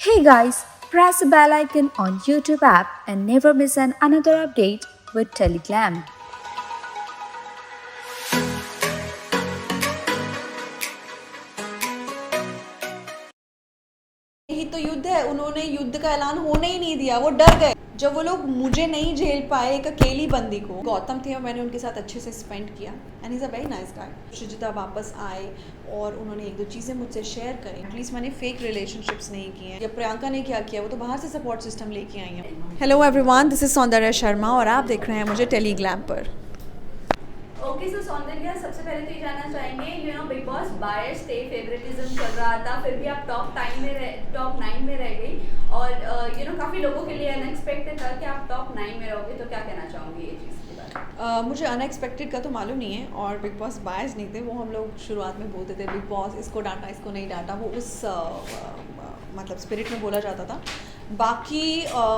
Hey guys, press the bell icon on YouTube app and never miss another update with Teleglam. यही तो युद्ध है। उन्होंने युद्ध का ऐलान होने ही नहीं दिया, वो डर गए जब वो लोग मुझे नहीं झेल पाए एक अकेली बंदी को। गौतम थे और मैंने उनके साथ अच्छे से स्पेंड किया and is a very nice guy. Shujita वापस आए और उन्होंने एक दो चीज़ें मुझसे शेयर करी। एटलीस्ट मैंने फेक रिलेशनशिप्स नहीं किए हैं। या प्रियंका ने क्या किया, वो तो बाहर से सपोर्ट सिस्टम लेके आई हैं। Hello everyone, this is Soundarya Sharma और आप देख रहे हैं मुझे टेलीग्राम पर। ओके सो सौंदर्या, सबसे पहले तो ये जानना चाहेंगे बिग बॉस बायर्स थे, फेवरेटिज्म चल रहा था, फिर भी आप टॉप 9 में रह गई और काफ़ी लोगों के लिए अनएक्सपेक्टेड था कि आप टॉप 9 में रहोगे, तो क्या कहना चाहूँगी ये चीज़ के बारे में? मुझे अनएक्सपेक्टेड का तो मालूम नहीं है और बिग बॉस बायस नहीं थे। वो हम लोग शुरुआत में बोलते थे बिग बॉस इसको डांटा इसको नहीं डांटा, वो उस मतलब स्पिरिट में बोला जाता था। बाकी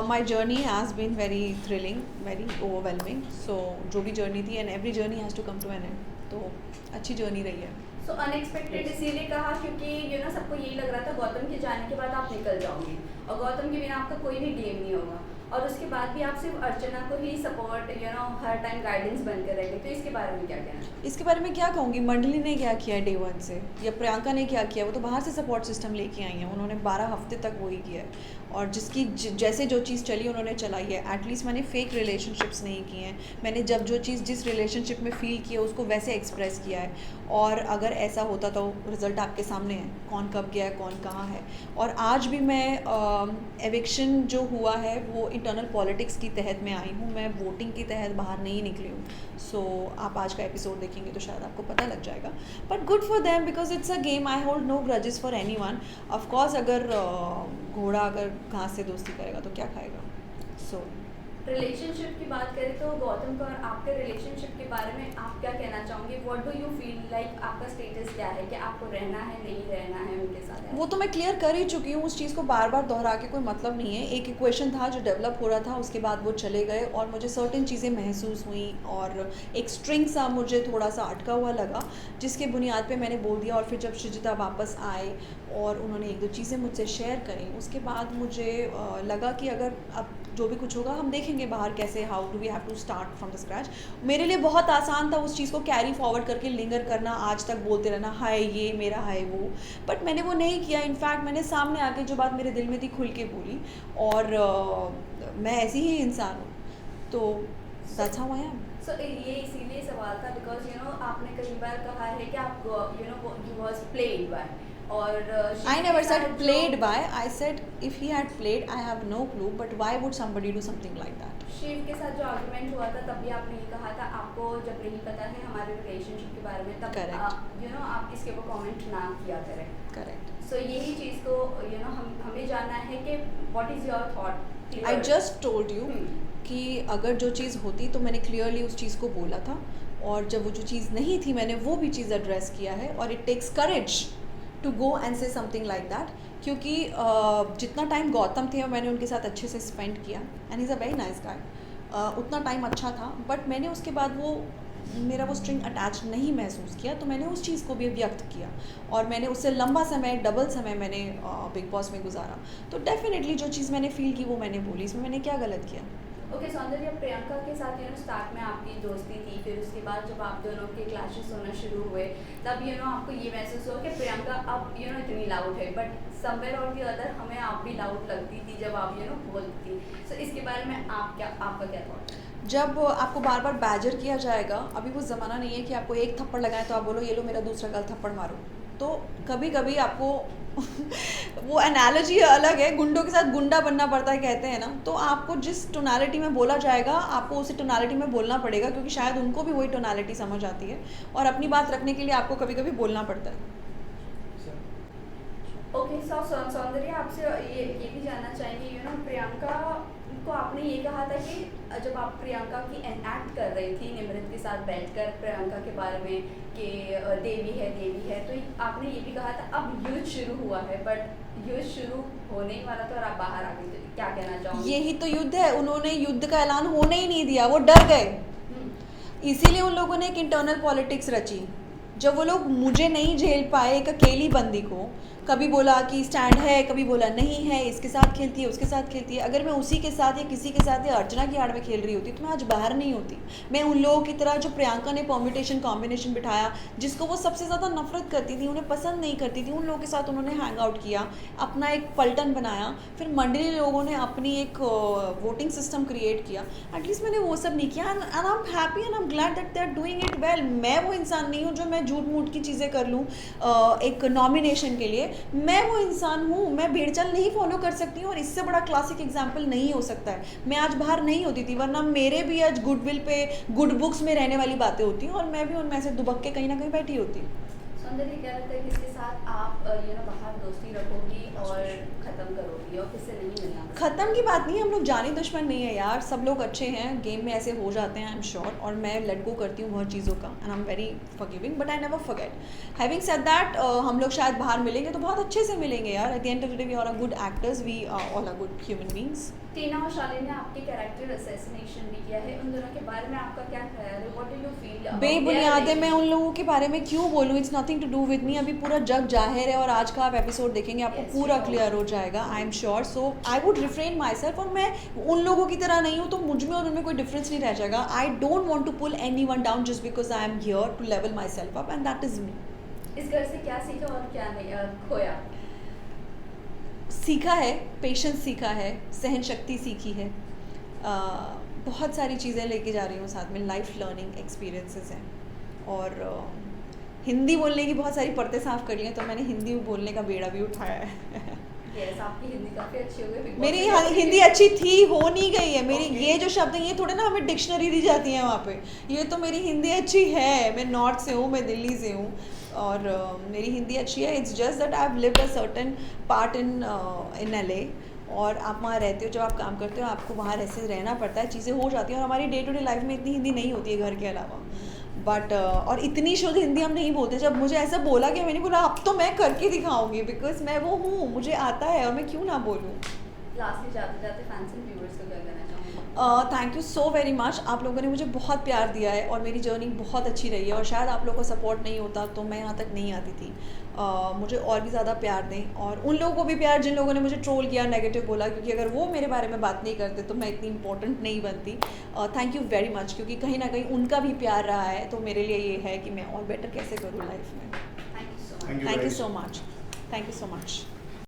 my journey has been very thrilling, very overwhelming. So जो भी जर्नी थी and every journey has to come to an end, तो अच्छी जर्नी रही है। सो अनएक्सपेक्टेड इसीलिए कहा क्योंकि सबको यही लग रहा था गौतम के जाने के बाद आप निकल जाओगे और गौतम के बिना आपका कोई भी गेम नहीं होगा, और उसके बाद भी आप सिर्फ अर्चना को ही सपोर्ट हर टाइम गाइडेंस बनकर रहेंगे, तो इसके बारे में क्या कहना है? इसके बारे में क्या कहूँगी, मंडली ने क्या किया डे वन से, या प्रियंका ने क्या किया, वो तो बाहर से सपोर्ट सिस्टम लेके आई हैं। उन्होंने 12 हफ्ते तक वही किया है और जिसकी जैसे जो चीज़ चली उन्होंने चलाई है। एटलीस्ट मैंने फेक रिलेशनशिप्स नहीं किए हैं। मैंने जब जो चीज़ जिस रिलेशनशिप में फ़ील किया उसको वैसे एक्सप्रेस किया है। और अगर ऐसा होता तो रिज़ल्ट आपके सामने है, कौन कब गया है, कौन कहाँ है। और आज भी मैं एविक्शन जो हुआ है वो इंटरनल पॉलिटिक्स की तहत में आई हूँ, मैं वोटिंग की तहत बाहर नहीं निकली हूँ। सो आप आज का एपिसोड देखेंगे तो शायद आपको पता लग जाएगा। But good for them because it's a game. I hold no grudges for anyone. Of course अगर घोड़ा अगर घास से दोस्ती करेगा तो क्या खाएगा। सो रिलेशनशिप की बात करें तो गौतम का और आपके रिलेशनशिप के बारे में आप क्या कहना चाहोगे? What do you feel like, आपका स्टेटस क्या है कि आपको रहना है नहीं रहना है उनके साथ? वो तो मैं क्लियर कर ही चुकी हूँ। उस चीज़ को बार बार दोहरा के कोई मतलब नहीं है। एक इक्वेशन था जो डेवलप हो रहा था, उसके बाद वो चले गए और मुझे सर्टेन चीज़ें महसूस हुई और एक स्ट्रिंग सा मुझे थोड़ा सा अटका हुआ लगा, जिसके बुनियाद पे मैंने बोल दिया। और फिर जब शुजिता वापस आए और उन्होंने एक दो चीज़ें मुझसे शेयर करी, उसके बाद मुझे लगा कि अगर अब जो भी कुछ होगा हम देखेंगे बाहर कैसे, how do we have to start from the scratch. मेरे लिए बहुत आसान था उस चीज़ को कैरी फॉरवर्ड करके लिंगर करना, आज तक बोलते रहना हाय ये मेरा हाय वो, बट मैंने वो नहीं किया। इनफैक्ट मैंने सामने आके जो बात मेरे दिल में थी खुल के बोली और मैं ऐसी ही इंसान हूँ। तो दैट्स हाउ आई एम। सो ये इसीलिए सवाल था बिकॉज आपने कई बार कहा है कि आप यू वाज प्लेड बाय, और I never said played by. I said if he had played, I have no clue. But why would somebody do something like that? Shiv के साथ जो आर्गुमेंट हुआ था तब भी आपने ये कहा था आपको जब नहीं पता है हमारे रिलेशनशिप के बारे में, तब Correct. आप इसके ऊपर कमेंट ना किया करें। Correct. सो यही चीज़ को हमें जानना है कि what is your thought? I just told you कि अगर जो चीज़ होती तो मैंने क्लियरली उस चीज़ को बोला था, और जब वो जो चीज़ नहीं थी मैंने वो भी चीज़ एड्रेस किया है। और it takes courage to go and say something like that, क्योंकि जितना टाइम गौतम थे और मैंने उनके साथ अच्छे से स्पेंड किया and is a very nice गाय, उतना टाइम अच्छा था। बट मैंने उसके बाद वो मेरा वो स्ट्रिंग अटैच नहीं महसूस किया, तो मैंने उस चीज़ को भी व्यक्त किया और मैंने उससे लंबा समय, डबल समय मैंने बिग बॉस में गुजारा। तो डेफिनेटली जो चीज़ मैंने फील की वो मैंने बोली, इसमें मैंने क्या गलत किया। ओके सौंदर्या, प्रियंका के साथ स्टार्ट में आपकी दोस्ती थी, फिर उसके बाद जब आप दोनों के क्लैशेस होना शुरू हुए तब आपको ये महसूस हुआ कि प्रियंका अब इतनी लाउड है, बट समवेयर और दी अदर हमें आप भी लाउड लगती थी जब आप बोलती थी। सो इसके बारे में आपका क्या थॉट है? जब आपको बार बार बैजर किया जाएगा, अभी वो ज़माना नहीं है कि आपको एक थप्पड़ लगाए तो आप बोलो ये लो मेरा दूसरा गल थप्पड़ मारो। तो कभी कभी आपको वो एनालॉजी अलग है, गुंडों के साथ गुंडा बनना पड़ता है कहते हैं ना। तो आपको जिस टोनालिटी में बोला जाएगा आपको उसी टोनालिटी में बोलना पड़ेगा, क्योंकि शायद उनको भी वही टोनालिटी समझ आती है और अपनी बात रखने के लिए आपको कभी कभी बोलना पड़ता है। ओके सौंदर्या, आपसे ये भी जानना चाहेंगे प्रियंका को आपने ये कहा था कि जब आप प्रियंका की एक्ट कर रही थी निमृत के साथ बैठकर प्रियंका के बारे में कि देवी है, तो आपने ये भी कहा था अब युद्ध शुरू हुआ है, बट युद्ध शुरू होने ही वाला था और आप बाहर आ गए, तो क्या कहना चाहोगे? यही तो युद्ध है। उन्होंने युद्ध का ऐलान होने ही नहीं दिया, वो डर गए। इसीलिए उन लोगों ने एक इंटरनल पॉलिटिक्स रची। जब वो लोग मुझे नहीं झेल पाए एक अकेली बंदी को, कभी बोला कि स्टैंड है, कभी बोला नहीं है, इसके साथ खेलती है, उसके साथ खेलती है। अगर मैं उसी के साथ या किसी के साथ या अर्चना की आड़ में खेल रही होती तो मैं आज बाहर नहीं होती। मैं उन लोगों की तरह जो प्रियंका ने परम्यूटेशन कॉम्बिनेशन बिठाया, जिसको वो सबसे ज़्यादा नफरत करती थी, उन्हें पसंद नहीं करती थी, उन लोगों के साथ उन्होंने हैंग आउट किया, अपना एक पलटन बनाया। फिर मंडली लोगों ने अपनी एक वोटिंग सिस्टम क्रिएट किया। एटलीस्ट मैंने वो सब नहीं किया, and I am happy and I am glad that they are doing it well. मैं वो इंसान नहीं हूँ जो मैं झूठ मूठ की चीज़ें कर लूँ एक नॉमिनेशन के लिए। मैं वो इंसान हूँ, मैं भेड़चाल नहीं फॉलो कर सकती हूँ, और इससे बड़ा क्लासिक एग्जाम्पल नहीं हो सकता है। मैं आज बाहर नहीं होती थी, वरना मेरे भी आज गुडविल पे गुड बुक्स में रहने वाली बातें होती हैं, और मैं भी उनमें से दुबक के कहीं ना कहीं बैठी होती। सौंदर्य क्या लगता है किसके साथ आप बाहर दोस्ती रखोगी और ख़त्म करोगी, और किससे नहीं मिलना? ख़त्म की बात नहीं है, हम लोग जानी दुश्मन नहीं है यार, सब लोग अच्छे हैं, गेम में ऐसे हो जाते हैं, आई एम श्योर। और मैं लेट गो करती हूँ बहुत चीज़ों का, and I am very forgiving, but I never forget. Having said that, हम लोग शायद बाहर मिलेंगे तो बहुत अच्छे से मिलेंगे यार। At the end of the day we are a good actors, we all are good human beings. Tina और शालिनी ने आपके कैरेक्टर असैसिनेशन भी किया है, उन दोनों के बारे में आपका क्या ख्याल है? What do you feel? बेबुनियाद है, मैं उन लोगों के बारे में क्यों बोलूँ? It's nothing to do with me. अभी पूरा जग जाहिर है, और आज का आप एपिसोड देखेंगे आपको Yes, पूरा sure. क्लियर हो जाएगा, I am sure. So I would refrain my self, और मैं उन लोगों की तरह नहीं हूँ, तो मुझ में और उनमें कोई डिफरेंस नहीं रह जाएगा। I don't want to pull anyone down just because I am here to level myself up, and that is me. इस घर से क्या सीखा और क्या नहीं खोया? सीखा है, पेशेंस सीखा है, सहन शक्ति सीखी है, बहुत सारी चीज़ें लेके जा रही हूँ साथ में, लाइफ लर्निंग एक्सपीरियंसेस हैं। और हिंदी बोलने की बहुत सारी परतें साफ़ कर ली हैं, तो मैंने हिंदी बोलने का बेड़ा भी उठाया है। यस, आपकी हिंदी काफ़ी अच्छी हो गई। मेरी हिंदी अच्छी थी, हो नहीं गई है मेरी। ये जो शब्द हैं ये थोड़े ना हमें डिक्शनरी दी जाती है वहाँ पे। ये तो मेरी हिंदी अच्छी है, मैं नॉर्थ से हूँ, मैं दिल्ली से हूँ, और मेरी हिंदी अच्छी है। It's just that I have lived a certain part in LA, और आप वहाँ रहते हो, जब आप काम करते हो आपको वहाँ ऐसे रहना पड़ता है, चीज़ें हो जाती हैं, और हमारी डे टू डे लाइफ में इतनी हिंदी नहीं होती है घर के अलावा। बट और इतनी शुद्ध हिंदी हम नहीं बोलते। जब मुझे ऐसा बोला कि मैंने बोला अब तो मैं करके दिखाऊंगी, बिकॉज मैं वो हूँ, मुझे आता है, और मैं क्यों ना बोलूँ। लास्टली जाते जाते फैंस एंड व्यूअर्स को क्या कहना चाहूँगी? Thank you so very much. आप लोगों ने मुझे बहुत प्यार दिया है, और मेरी जर्नी बहुत अच्छी रही है, और शायद आप लोगों को सपोर्ट नहीं होता तो मैं यहाँ तक नहीं आती थी। मुझे और भी ज़्यादा प्यार दें, और उन लोगों को भी प्यार जिन लोगों ने मुझे ट्रोल किया, नेगेटिव बोला, क्योंकि अगर वो मेरे बारे में बात नहीं करते तो मैं इतनी इंपॉर्टेंट नहीं बनती। थैंक यू वेरी मच, क्योंकि कहीं ना कहीं उनका भी प्यार रहा है, तो मेरे लिए ये है कि मैं और बेटर कैसे करूँ लाइफ में। Thank you so much. Thank you so much, thank you so much.